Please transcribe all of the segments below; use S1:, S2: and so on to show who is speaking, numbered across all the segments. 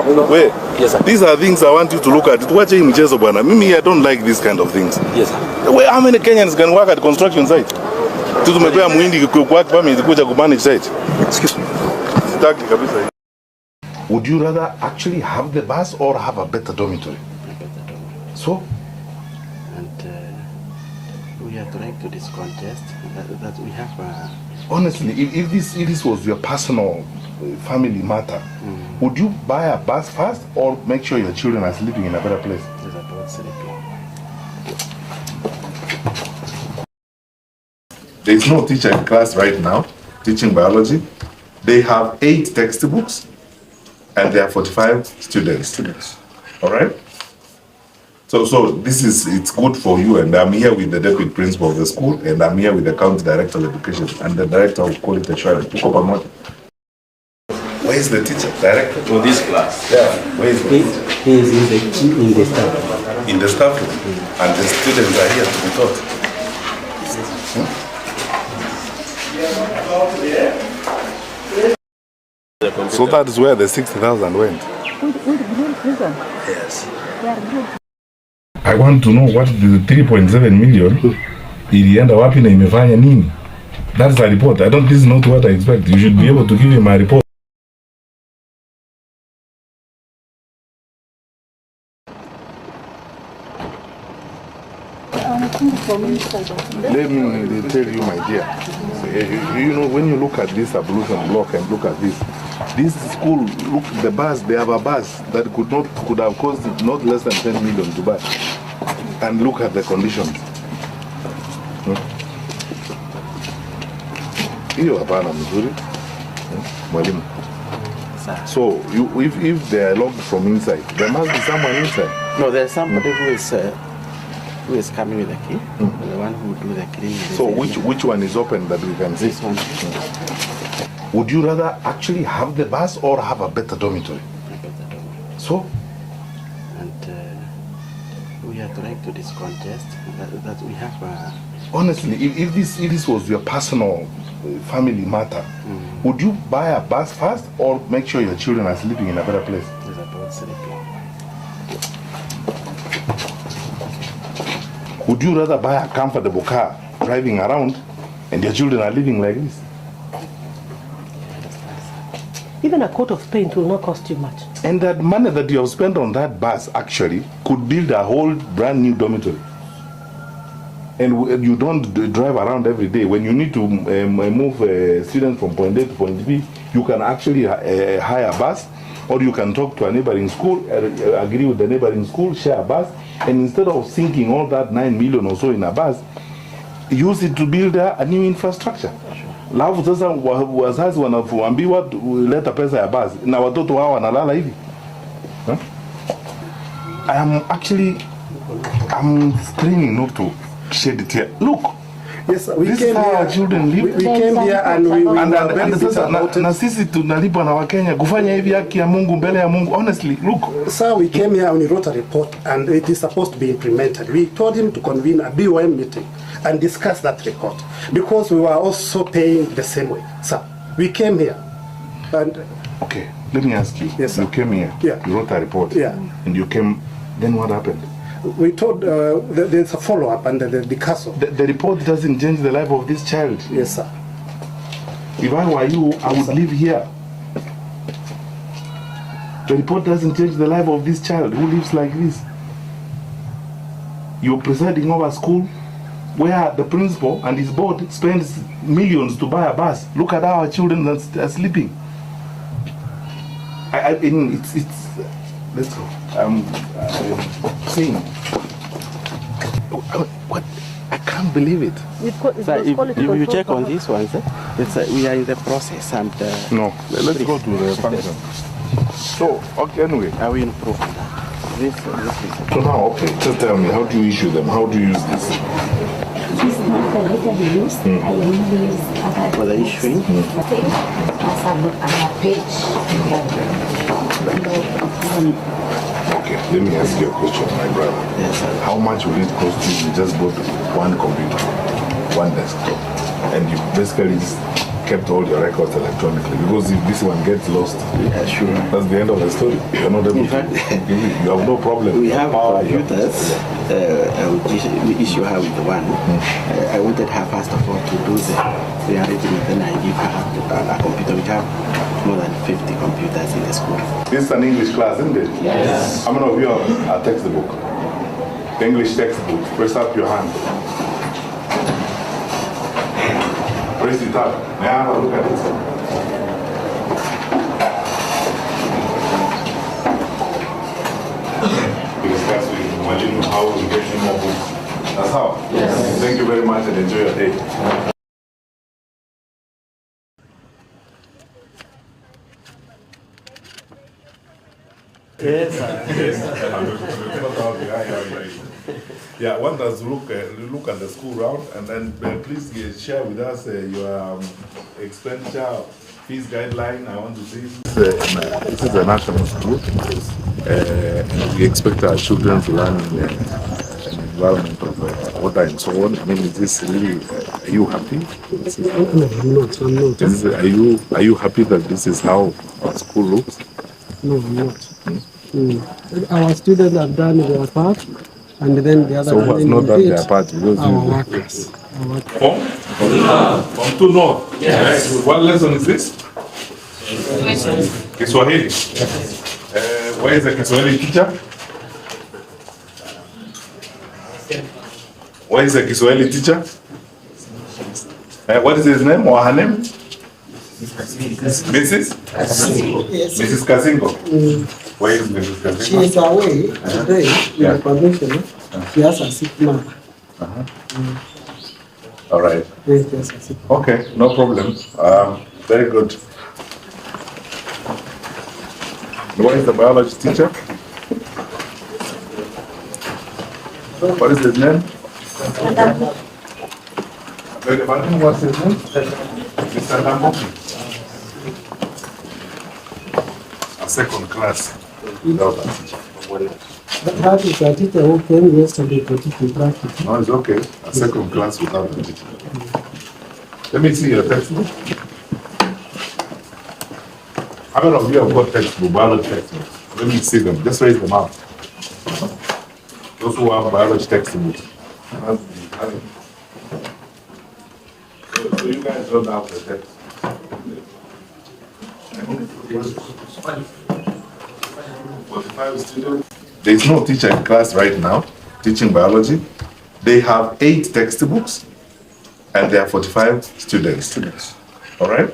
S1: Wait.
S2: Yes, sir.
S1: These are things I want you to look at. Watch him mchezo bwana. Mimi I don't like this kind of things.
S2: Yes, sir.
S1: Wait, how many Kenyans can work at construction site? Tumepea muhindi kwa permit kuja ku manage site.
S2: Excuse me.
S1: Sitaki kabisa. Would you rather actually have the bus or have a better dormitory? So?
S3: And we are trying to this contest that we have.
S1: Honestly, if this was your personal family matter, would you buy a bus first or make sure your children are sleeping in a better place?
S3: It's about sleeping.
S1: There is no teacher in class right now teaching biology. They have 8 textbooks and there are 45 students. All right? So this is, it's good for you, and I'm here with the deputy principal of the school, and I'm here with the county director of education and the director of quality assurance. Where is the teacher, director?
S2: For this class.
S1: Yeah. Where is
S3: He is in the staff.
S1: In the staff room. And the students are here to be taught. So that is where the 60,000 went.
S2: Yes.
S1: I want to know what the 3.7 million ilienda wapi na imefanya nini? That's a report. This is not what I expect. You should be able to give me my report. Let me tell you, my dear. You know, when you look at this ablution block and look at this school, look, the bus, they have a bus that could have cost not less than 10 million to buy. And look at the conditions. Hiyo hapana mzuri. Mwalimu. So, if they are locked from inside, there must be someone inside.
S3: No, there's somebody who is coming with the key. The one who will do the cleaning.
S1: So which one is open that we can see?
S3: This one.
S1: Would you rather actually have the bus or have a better dormitory?
S3: A better dormitory.
S1: So?
S3: And we are trying to this contest that we have.
S1: Honestly, if this was your personal family matter, would you buy a bus first or make sure your children are sleeping in a better place?
S3: It's about sleeping.
S1: Would you rather buy a comfortable car driving around and your children are living like this?
S4: Even a coat of paint will not cost you much.
S1: And that money that you have spent on that bus actually could build a whole brand new dormitory. And you don't drive around every day. When you need to move students from point A to point B, you can actually hire a bus, or you can talk to a neighboring school, agree with the neighboring school, share a bus, and instead of sinking all that 9 million or so in a bus, use it to build a new infrastructure. Alafu sasa wazazi wanaambiwa leta pesa ya basi na watoto wao wanalala hivi. I'm straining not to shed it here. Look.
S5: Yes, we
S1: this
S5: came
S1: is how
S5: here.
S1: Our children live.
S5: We came here and we
S1: and sasa na sisi tunalipa na Wakenya kufanya hivi haki ya Mungu mbele ya Mungu. Honestly, look.
S5: Sir, we came here and we wrote a report and it is supposed to be implemented. We told him to convene a BOM meeting and discuss that report because we were also paying the same way. Sir, we came here and...
S1: Okay, let me ask you.
S5: Yes, sir.
S1: You came here.
S5: Yeah.
S1: You wrote a report.
S5: Yeah.
S1: And you came, then what happened?
S5: We told there's a follow-up and the castle.
S1: The report doesn't change the life of this child.
S5: Yes, sir.
S1: If I were you, I would live here. The report doesn't change the life of this child who lives like this. You're presiding over a school where the principal and his board spends millions to buy a bus. Look at how our children are sleeping. It's let's go. I'm saying, what? I can't believe it.
S3: Sir, if you check on this one, sir, it's we are in the process and.
S1: No, let's go to the function. So, okay, anyway.
S3: I will improve on that. This is.
S1: So now, okay, just tell me, how do you issue them? How do you use this?
S6: This is not the letter we use. I only use
S3: for the issuing.
S6: As a page.
S1: Okay, let me ask you a question, my brother.
S3: Yes, sir.
S1: How much will it cost you to just bought one computer, one desktop, and you basically just kept all your records electronically, because if this one gets lost,
S3: Yeah, sure.
S1: that's the end of the story. You're not able
S3: In fact,
S1: you have no problem.
S3: we have
S1: Power,
S3: computers. We issue her with one. I wanted her first of all to do the arrangement, then I give her a computer. We have more than 50 computers in the school.
S1: This is an English class, isn't it?
S3: Yes.
S1: How many of you have a textbook? English textbook. Press up your hand. Raise it up. May I have a look at it? We discuss with Mwalimu how we get you more books. That's how? Yes. Thank you very much and enjoy your day.
S3: Yes.
S1: Yeah, one does look at the school round, and then please share with us your expenditure fees guideline. I want to see. This is a national school, and we expect our children to learn in an environment of order and so on. I mean, is this really? Are you happy?
S5: No, I'm not.
S1: Are you happy that this is how our school looks?
S5: No, I'm not. Our students have done their part, and then the other.
S1: So what's not done their part?
S5: Our workers.
S1: From to north. Yes. What lesson is this? Kiswahili. Where is the Kiswahili teacher? Where is the Kiswahili teacher? What is his name or her name? Mrs. Mrs. Kazingo. Where is Mrs. Kazingo?
S5: She is away today with the permission. She has a sick mother.
S1: All right.
S5: Yes, yes, a sick mother.
S1: Okay, no problem. Very good. Where is the biology teacher? What is his name? What's his name? Mr. Lamboki. A second class without a teacher.
S5: That is a teacher who came yesterday to teach in practice.
S1: No, it's okay. A second class without a teacher. Let me see your textbook. How many of you have got textbook, biology textbooks? Let me see them. Just raise them up. Those who have biology textbooks. So you guys don't have the text. There is no teacher in class right now teaching biology. They have 8 textbooks and there are 45 students. All right?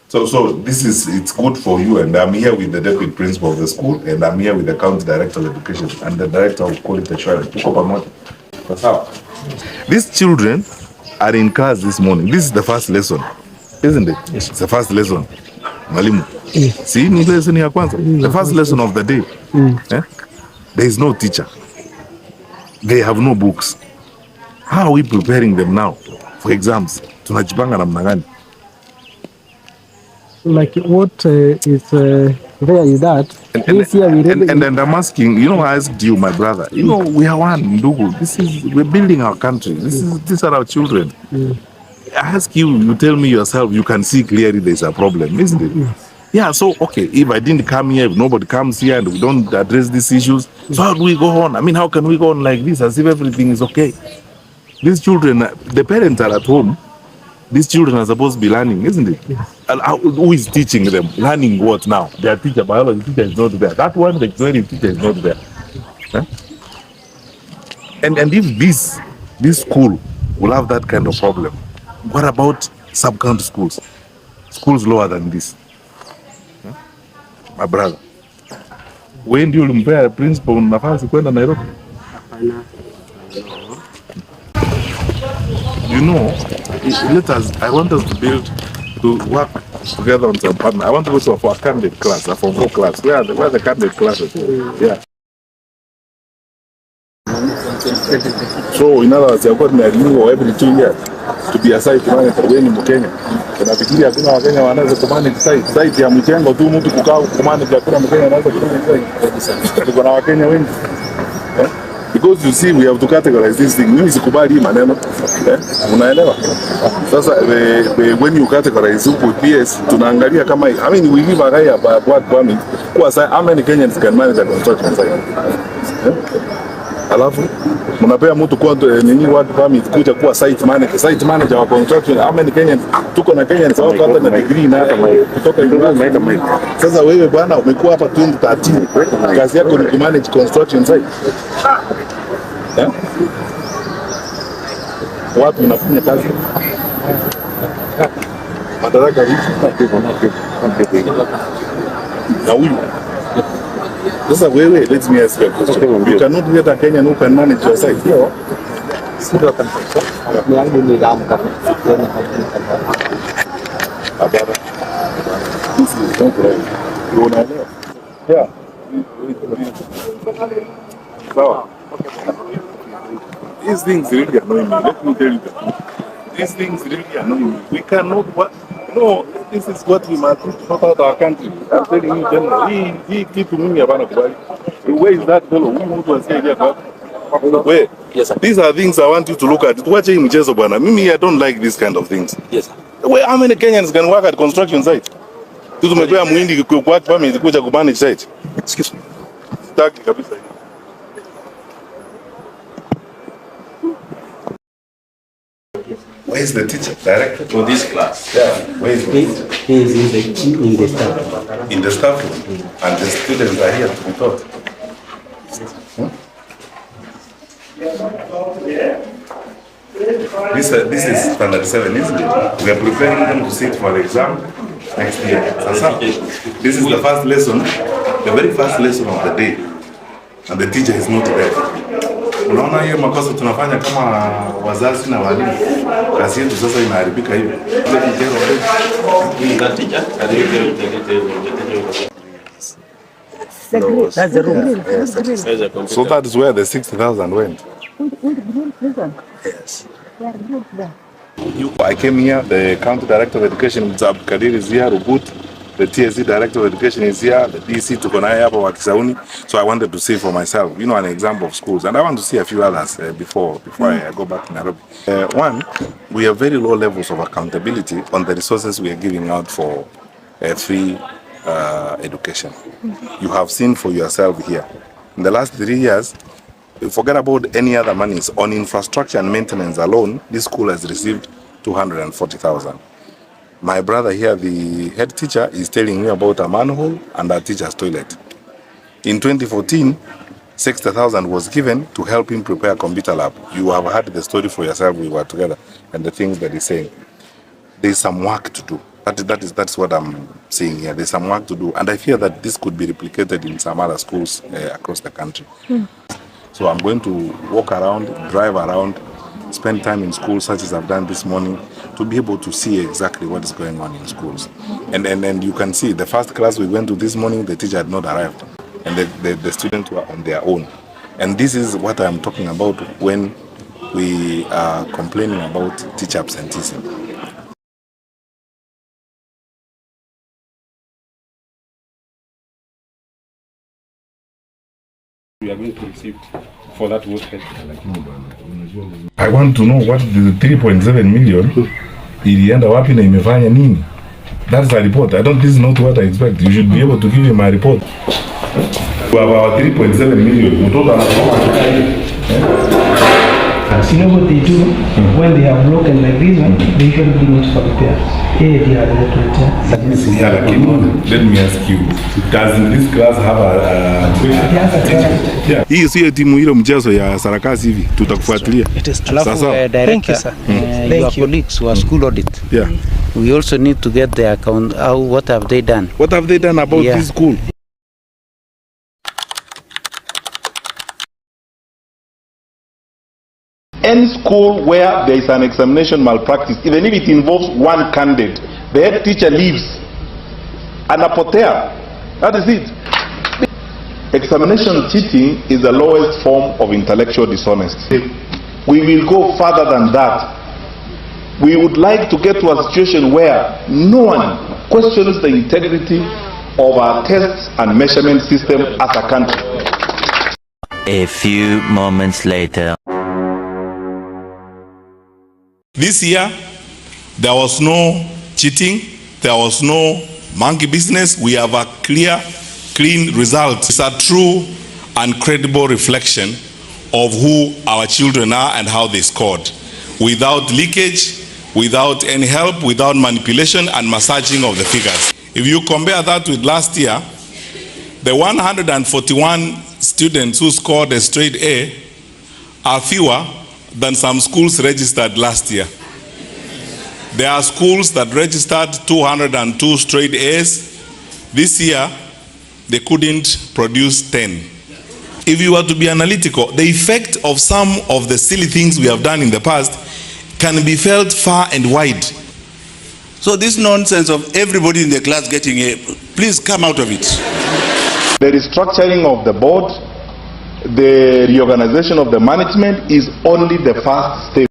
S1: So this is, it's good for you, and I'm here with the deputy principal of the school, and I'm here with the county director of education and the director of quality assurance. That's how. These children are in class this morning. This is the first lesson, isn't it? Yes. It's the first lesson. Mwalimu. See, ni lesson ya kwanza. The first lesson of the day. There is no teacher. They have no books. How are we preparing them now for exams? Tunajipanga namna gani?
S5: Like what is there is that this year we really
S1: and I'm asking, I asked you, my brother, we are one, Ndugu. We're building our country. These are our children. I ask you, you tell me yourself, you can see clearly there's a problem, isn't it? Yeah, so, okay, if I didn't come here, if nobody comes here and we don't address these issues, so how do we go on? I mean, how can we go on like this as if everything is okay? These children, the parents are at home. These children are supposed to be learning, isn't it?
S5: Yes.
S1: And who is teaching them? Learning what now? Their teacher, biology teacher is not there. That one, the Kiswahili teacher is not there. Huh? And if this school will have that kind of problem, what about sub-county schools? Schools lower than this? Huh? My brother. When do you compare principal nafasi kwenda Nairobi? I want us to work together on some partner. I want to go for a candidate class, a form 4 class. Where are the candidate classes? Yeah. So in other words, you've got a renewal every 2 years to be a site manager when in Kenya. Tunafikiri hakuna Wakenya wanaweza kumanage site ya mchengo tu, mtu kukaa kumanage hakuna Mkenya anaweza kumanage site. Tuko na Wakenya wengi. Because you see, we have to categorize this thing. Mimi sikubali hii maneno. Unaelewa? Sasa when you categorize huko PS tunaangalia kama I mean we give a guy a what permit. How many Kenyans can manage a construction site? Alafu mnapea mtu kwa nini what permit kuja kuwa site manager wa construction. How many Kenyans tuko na Kenyans wao hata na degree na hata kutoka university. Sasa wewe bwana umekuwa hapa 2013 kazi yako ni ku manage construction site. Watu wanafanya kazi madaraka hizi na huyu. Sasa wewe, let me ask you a question. You cannot get a Kenyan who can manage your site. This is not right. Yeah. So, these things really annoy me. Let me tell you the truth. These things really annoy me. We cannot no, this is what we must do to sort out our country. I'm telling you, General. He keep me about where is that fellow? Who was here? Where?
S2: Yes, sir.
S1: These are things I want you to look at. Watch him, Mchezo bwana. Mimi, I don't like these kind of things.
S2: Yes, sir.
S1: Where, how many Kenyans can work at construction site? Tumepea muhindi kwa permit kuja ku manage site.
S2: Excuse me.
S1: Staki kabisa. Where is the teacher? Director?
S2: For this class.
S1: Yeah. Where is
S7: He is in the staff.
S1: in the staff room, and the students are here to be taught. This is standard 7, isn't it? We are preparing them to sit for the exam next year. Sasa, this is the first lesson, the very first lesson of the day, and the teacher is not there. Unaona hiyo makosa tunafanya kama wazazi na walimu. Kazi yetu sasa inaharibika hivi.
S4: That's the room.
S1: So that is where the 60,000 went.
S6: Yes.
S1: I came here, the county director of education, Mzab Kadir, is here, Rubut, the TSC director of education is here, the DC Tukonaya hapa wa Kisauni. So I wanted to say for myself, you know, an example of schools, and I want to see a few others before I go back to Nairobi. One, we have very low levels of accountability on the resources we are giving out for free education. You have seen for yourself here. In the last 3 years, forget about any other monies. On infrastructure and maintenance alone, this school has received 240,000. My brother here, the head teacher, is telling me about a manhole and a teacher's toilet. In 2014, 60,000 was given to help him prepare a computer lab. You have heard the story for yourself. We were together, and the things that he's saying. There's some work to do. That's what I'm saying here. There's some work to do, and I fear that this could be replicated in some other schools across the country. So I'm going to walk around, drive around, spend time in schools such as I've done this morning to be able to see exactly what is going on in schools. And you can see the first class we went to this morning, the teacher had not arrived, and the students were on their own. And this is what I'm talking about when we are complaining about teacher absenteeism.
S8: We are going to receive for that work.
S1: I want to know what the 3.7 million ilienda wapi na imefanya nini. That's a report. This is not what I expect. You should be able to give me my report. We have our 3.7 million.
S9: You know what they do when they have broken like this one? They usually bring it for repair. Hey, they are the repair.
S1: Let me ask you, does this class have a hii sio timu hilo mchezo ya sarakasi hivi tutakufuatilia.
S7: Sasa
S9: Thank you, sir.
S7: Your colleagues who are school audit.
S1: Yeah.
S7: We also need to get their account. What have they done?
S1: What have they done about this school? Any school where there is an examination malpractice, even if it involves one candidate, the head teacher leaves. Anapotea. That is it. Examination cheating is the lowest form of intellectual dishonesty. We will go further than that. We would like to get to a situation where no one questions the integrity of our tests and measurement system as a country.
S2: A few moments later.
S1: This year, there was no cheating, there was no monkey business. We have a clear, clean result. It's a true and credible reflection of who our children are and how they scored. Without leakage, without any help, without manipulation and massaging of the figures. If you compare that with last year, the 141 students who scored a straight A are fewer than some schools registered last year. There are schools that registered 202 straight A's. This year, they couldn't produce 10. If you were to be analytical, the effect of some of the silly things we have done in the past can be felt far and wide.
S10: So this nonsense of everybody in the class getting A, please come out of it.
S1: The restructuring of the board, the reorganization of the management is only the first step.